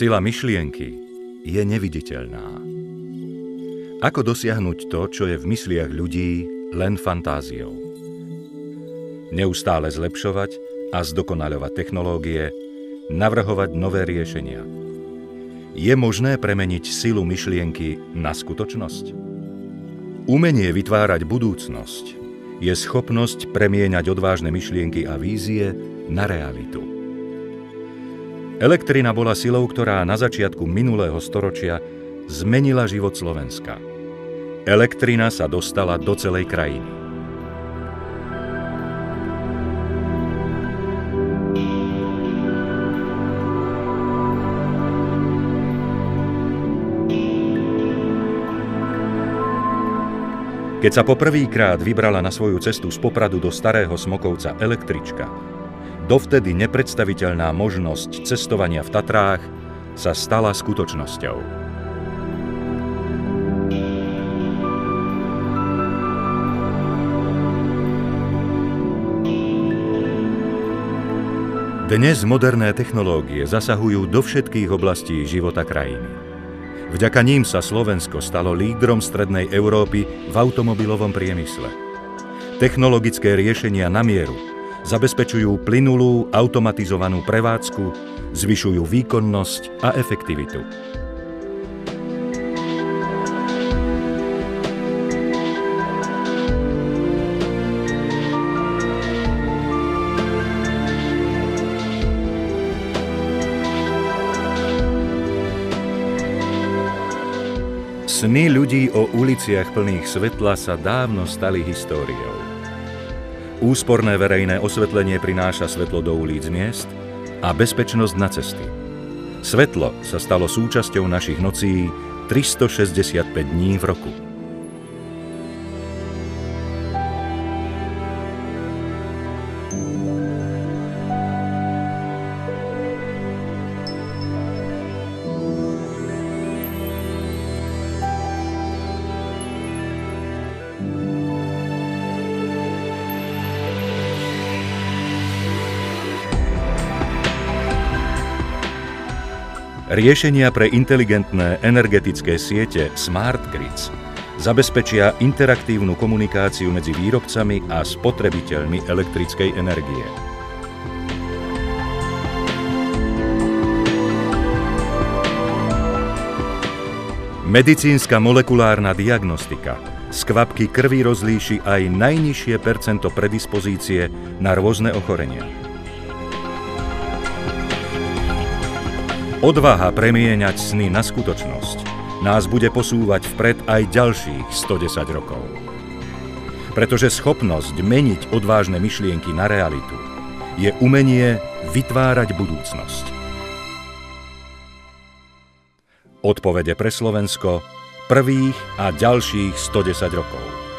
Sila myšlienky je neviditeľná. Ako dosiahnuť to, čo je v mysliach ľudí len fantáziou? Neustále zlepšovať a zdokonaľovať technológie, navrhovať nové riešenia. Je možné premeniť silu myšlienky na skutočnosť? Umenie vytvárať budúcnosť je schopnosť premieňať odvážne myšlienky a vízie na realitu. Elektrina bola silou, ktorá na začiatku minulého storočia zmenila život Slovenska. Elektrina sa dostala do celej krajiny. Keď sa poprvýkrát vybrala na svoju cestu z Popradu do Starého Smokovca električka, dovtedy nepredstaviteľná možnosť cestovania v Tatrách sa stala skutočnosťou. Dnes moderné technológie zasahujú do všetkých oblastí života krajiny. Vďaka ním sa Slovensko stalo lídrom strednej Európy v automobilovom priemysle. Technologické riešenia na mieru zabezpečujú plynulú automatizovanú prevádzku, zvyšujú výkonnosť a efektivitu. Sny ľudí o uliciach plných svetla sa dávno stali históriou. Úsporné verejné osvetlenie prináša svetlo do ulic miest a bezpečnosť na cesty. Svetlo sa stalo súčasťou našich nocí 365 dní v roku. Riešenia pre inteligentné energetické siete Smart Grids zabezpečia interaktívnu komunikáciu medzi výrobcami a spotrebiteľmi elektrickej energie. Medicínska molekulárna diagnostika z kvapky krvi rozlíši aj najnižšie percento predispozície na rôzne ochorenia. Odvaha premieňať sny na skutočnosť nás bude posúvať vpred aj ďalších 110 rokov. Pretože schopnosť meniť odvážne myšlienky na realitu je umenie vytvárať budúcnosť. Odpovede pre Slovensko prvých a ďalších 110 rokov.